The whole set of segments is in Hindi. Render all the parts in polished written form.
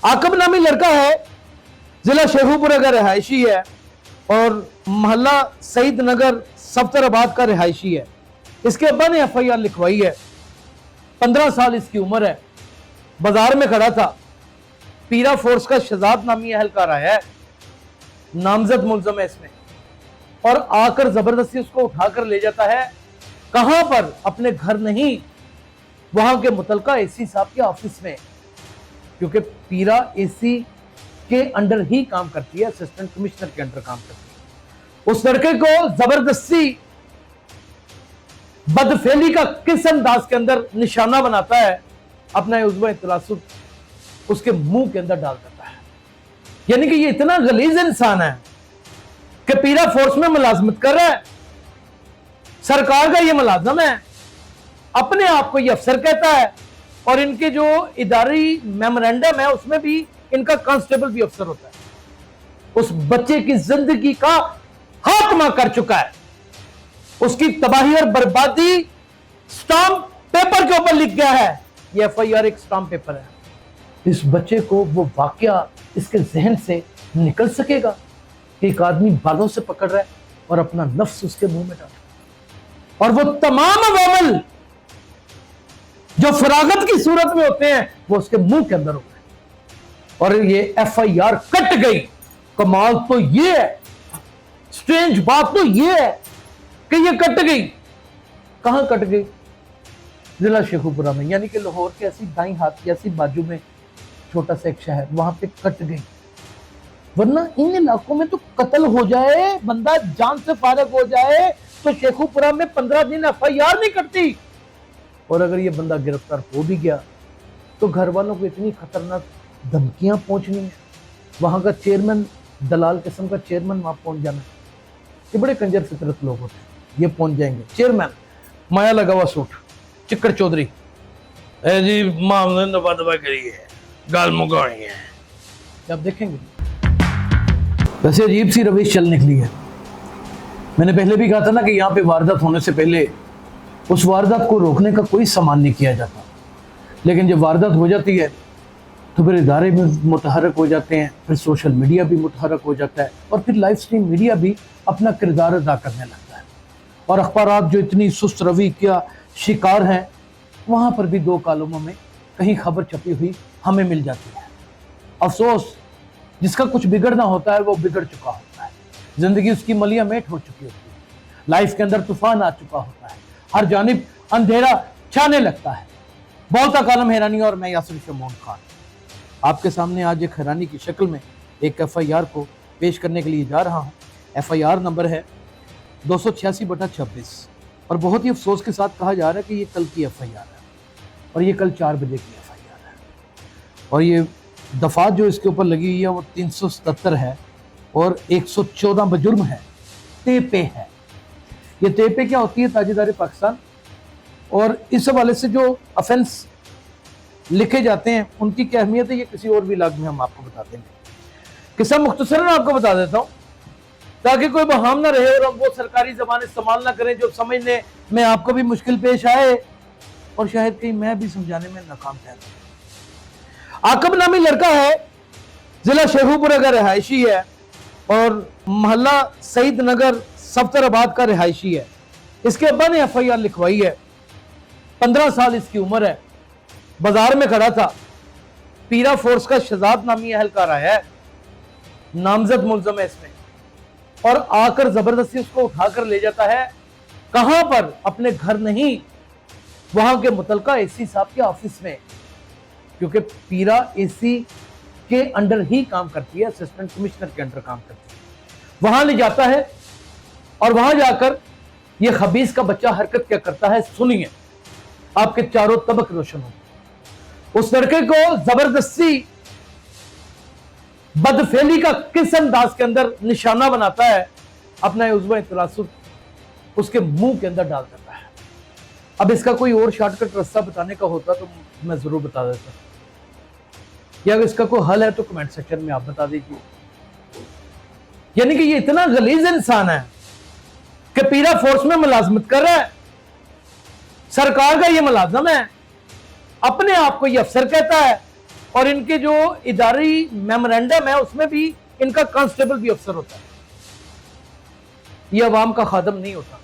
आकब नामी लड़का है, जिला शेखुपुरा का रिहायशी है और मोहल्ला सईद नगर सफ्तराबाद का रिहायशी है। इसके अब्बा ने एफआईआर लिखवाई है। 15 साल इसकी उम्र है। बाजार में खड़ा था। पीरा फोर्स का शहजाद नामी अहलकार आया है, नामजद मुलजम है इसमें, और आकर जबरदस्ती उसको उठाकर ले जाता है। कहां पर? अपने घर नहीं, वहां के मुतलका एसी साहब के ऑफिस में, क्योंकि पीरा एसी के अंडर ही काम करती है, असिस्टेंट कमिश्नर के अंडर काम करती है। उस लड़के को जबरदस्ती बदफेली का किस अंदाज के अंदर निशाना बनाता है, अपना उज़्व तलासुब उसके मुंह के अंदर डाल देता है। यानी कि ये इतना गलीज इंसान है कि पीरा फोर्स में मुलाजमत कर रहा है, सरकार का ये मुलाजम है, अपने आप को ये अफसर कहता है, और इनके जो इदारी मेमोरेंडम है उसमें भी इनका कांस्टेबल भी अफसर होता है। उस बच्चे की जिंदगी का खात्मा कर चुका है, उसकी तबाही और बर्बादी स्टाम्प पेपर के ऊपर लिख गया है। ये एफआईआर एक स्टाम्प पेपर है। इस बच्चे को वो वाकया इसके जहन से निकल सकेगा कि एक आदमी बालों से पकड़ रहा है और अपना नफ्स उसके मुंह में डाल, और वो तमाम अवामल जो फरागत की सूरत में होते हैं वो उसके मुंह के अंदर होते हैं। और ये एफआईआर कट गई। कमाल तो ये है, स्ट्रेंज बात तो ये है कि ये कट गई। कहां कट गई? जिला शेखुपुरा में, यानी कि लाहौर के ऐसी दाई हाथ ऐसी बाजू में छोटा सा एक शहर, वहां पे कट गई। वरना इन इलाकों में तो कत्ल हो जाए, बंदा जान से फारग हो जाए, तो शेखुपुरा में 15 दिन एफआईआर नहीं कटती। और अगर ये बंदा गिरफ्तार हो भी गया तो घर वालों को इतनी खतरनाक धमकियां पहुंचनी है। वहां का चेयरमैन, दलाल किस्म का चेयरमैन वहां पहुंच जाना है। ये बड़े कंजर फितरत लोग होते हैं, ये पहुंच जाएंगे। चेयरमैन, माया लगा हुआ सूट, चिक्कर चौधरी, जी मामले दबा दबा करिए, गाल मुगाई है, आप देखेंगे। वैसे अजीब सी रविश चल निकली है। मैंने पहले भी कहा था ना कि यहाँ पे वारदात होने से पहले उस वारदात को रोकने का कोई सामान नहीं किया जाता, लेकिन जब वारदात हो जाती है तो फिर इदारे भी मुतहरक हो जाते हैं, फिर सोशल मीडिया भी मुतहरक हो जाता है, और फिर लाइव स्ट्रीम मीडिया भी अपना किरदार अदा करने लगता है। और अखबारात जो इतनी सुस्त रवि का शिकार हैं, वहाँ पर भी 2 कॉलमों में कहीं खबर छपी हुई हमें मिल जाती है। अफसोस, जिसका कुछ बिगड़ना होता है वो बिगड़ चुका होता है। जिंदगी उसकी मलिया मेट हो चुकी होती है, लाइफ के अंदर तूफान आ चुका होता है, हर जानिब अंधेरा छाने लगता है। बहुत कालम हैरानी, और मैं यासिर शमोन खान आपके सामने आज एक हैरानी की शक्ल में एक एफआईआर को पेश करने के लिए जा रहा हूँ। एफआईआर नंबर है 286/26, और बहुत ही अफसोस के साथ कहा जा रहा है कि ये कल की एफआईआर है, और ये कल 4 बजे की एफआईआर है। और ये दफात जो इसके ऊपर लगी हुई है वो 377 है और 114 बजुर्म है, तेपे है। ये तेपे क्या होती है? ताजेदार पाकिस्तान। और इस हवाले से जो अफेंस लिखे जाते हैं उनकी क्या अहमियत है, ये किसी और भी इलाके में हम आपको बता देंगे। किस्सा मुख्तसरन आपको बता देता हूँ ताकि कोई बहाम ना रहे और हम वो सरकारी जबान इस्तेमाल ना करें जो समझने में आपको भी मुश्किल पेश आए और शायद कहीं मैं भी समझाने में नाकाम ठहरा। आकब नामी लड़का है, जिला शेखुपुरा का रिहायशी है और मोहल्ला सईद नगर सफ्तराबाद का रिहायशी है। इसके अब्बा ने एफआईआर लिखवाई है। 15 साल इसकी उम्र है। बाजार में खड़ा था। पीरा फोर्स का शहजाद नामी अहलकार आया है, नामजद मुलजम है इसमें, और आकर जबरदस्ती उसको उठाकर ले जाता है। कहां पर? अपने घर नहीं, वहां के मुतलका एसी साहब के ऑफिस में, क्योंकि पीरा एसी के अंडर ही काम करती है, असिस्टेंट कमिश्नर के अंडर काम करती है। वहां ले जाता है और वहां जाकर ये खबीस का बच्चा हरकत क्या करता है सुनिए, आपके चारों तबक रोशन हो। उस लड़के को जबरदस्ती बदफेली का किस अंदाज के अंदर निशाना बनाता है, अपना उज़्व तलासुब उसके मुंह के अंदर डाल देता है। अब इसका कोई और शॉर्टकट रास्ता बताने का होता तो मैं जरूर बता देता, या अगर इसका कोई हल है तो कमेंट सेक्शन में आप बता दीजिए। यानी कि ये इतना गलीज इंसान है कि पीरा फोर्स में मुलाजमत कर रहा है, सरकार का ये मुलाजम है, अपने आप को ये अफसर कहता है, और इनके जो इदारी मेमोरेंडम है उसमें भी इनका कांस्टेबल भी अफसर होता है। ये अवाम का खादम नहीं होता,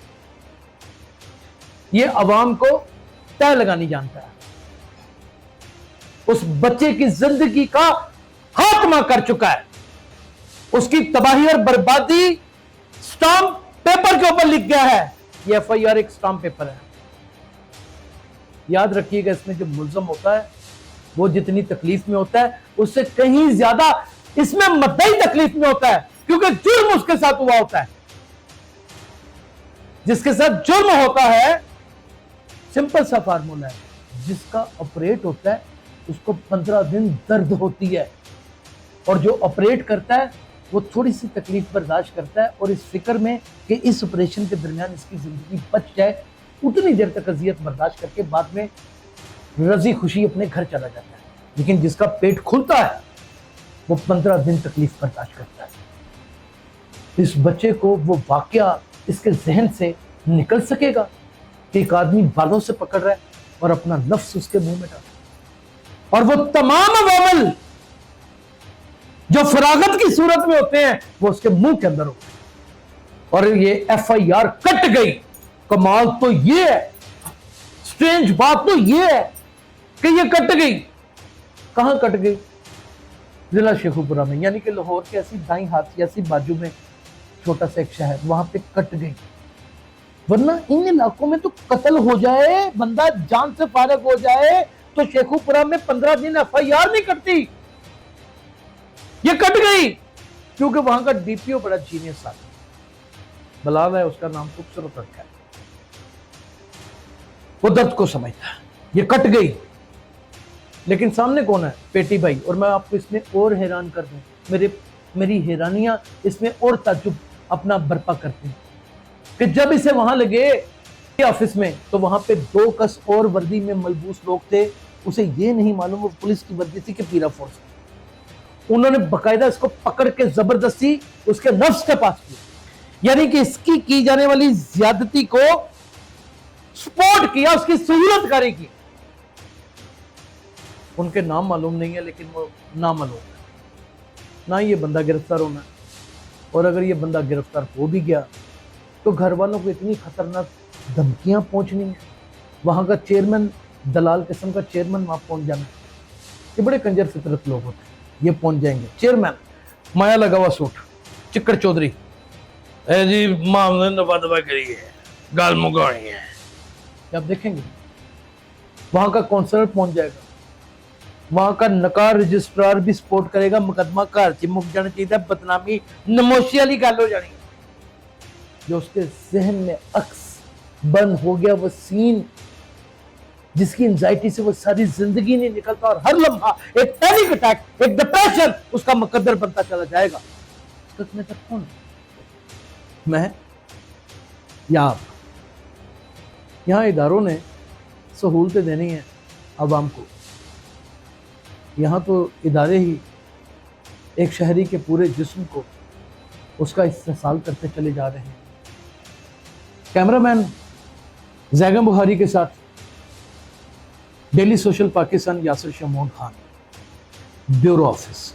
ये अवाम को तय लगानी जानता है। उस बच्चे की जिंदगी का खात्मा कर चुका है, उसकी तबाही और बर्बादी स्टाम्प पेपर के ऊपर लिख गया है। ये FIR एक स्टाम्प पेपर है। याद रखिएगा, इसमें जो मुल्ज़म होता है वो जितनी तकलीफ में होता है उससे कहीं ज्यादा इसमें मुद्दई तकलीफ में होता है, क्योंकि जुर्म उसके साथ हुआ होता है। जिसके साथ जुर्म होता है, सिंपल सा फार्मूला है, जिसका ऑपरेट होता है उसको 15 दिन दर्द होती है, और जो ऑपरेट करता है वो थोड़ी सी तकलीफ बर्दाश्त करता है, और इस फिक्र में कि इस ऑपरेशन के दरमियान इसकी जिंदगी बच जाए, उतनी देर तक अजियत बर्दाश्त करके बाद में रजी खुशी अपने घर चला जाता है। लेकिन जिसका पेट खुलता है वो 15 दिन तकलीफ बर्दाश्त करता है। इस बच्चे को वो वाकया इसके जहन से निकल सकेगा कि एक आदमी बालों से पकड़ रहा है और अपना नफ्स उसके मुंह में डाल, और वो तमाम अवामल जो फरागत की सूरत में होते हैं वो उसके मुंह के अंदर होते हैं। और ये FIR कट गई। कमाल तो ये है, स्ट्रेंज बात तो ये है कि ये कट गई। कहां कट गई? जिला शेखुपुरा में, यानी कि लाहौर के ऐसी दाई हाथ ऐसी बाजू में छोटा सा एक शहर, वहां पे कट गई। वरना इन इलाकों में तो कत्ल हो जाए, बंदा जान से फारिग हो जाए, तो शेखुपुरा में 15 दिन FIR नहीं कटती। ये कट गई क्योंकि वहां का DPO बड़ा जीनियस आदमी, बलाल है उसका नाम, खूबसूरत रखा है, वो दर्द को समझता है। ये कट गई, लेकिन सामने कौन है? पेटी भाई। और मैं आपको इसमें और हैरान कर दूं, मेरी हैरानियां इसमें और ताज्जुब अपना बर्पा करती हैं कि जब इसे वहां लगे ऑफिस में, तो वहां पे 2 कस और वर्दी में मलबूस लोग थे। उसे ये नहीं मालूम वो पुलिस की वर्दी थी कि पीरा फोर्स की। उन्होंने बकायदा इसको पकड़ के जबरदस्ती उसके नफ्स के पास किया, यानी कि इसकी की जाने वाली ज्यादती को सपोर्ट किया, उसकी सहूलतकारी की। उनके नाम मालूम नहीं है, लेकिन वो नामालूम है ना। ये बंदा गिरफ्तार होना है, और अगर ये बंदा गिरफ्तार हो भी गया तो घर वालों को इतनी खतरनाक धमकियां पहुंचनी है। वहां का चेयरमैन, दलाल किस्म का चेयरमैन वहां पहुंच जाना है। ये बड़े कंजर फितरत लोग होते हैं, ये पहुंच जाएंगे। चेयरमैन, माया लगा हुआ सूट, चिक्कड़ चौधरी, जी मामले दफा दफा करिए, गाल मुगानी है। आप देखेंगे वहां का काउंसलर पहुंच जाएगा, वहां का नकार रजिस्ट्रार भी सपोर्ट करेगा। मुकदमा घर च मुक जाना चाहिए, बदनामी नमोशी वाली गल हो जानी। जो उसके जहन में अक्स बंद हो गया, वो सीन जिसकी एंजाइटी से वो सारी जिंदगी नहीं निकलता, और हर लम्हा एक पैनिक अटैक, एक डिप्रेशन उसका मुकद्दर बनता चला जाएगा। इसमें तक कौन? मैं या आप? यहां इदारों ने सहूलतें देनी है अवाम को। यहां तो इदारे ही एक शहरी के पूरे जिस्म को उसका इस्तेसाल करते चले जा रहे हैं। कैमरामैन जैगम बुखारी के साथ daily social Pakistan, Yasir Shamoon Khan, bureau office.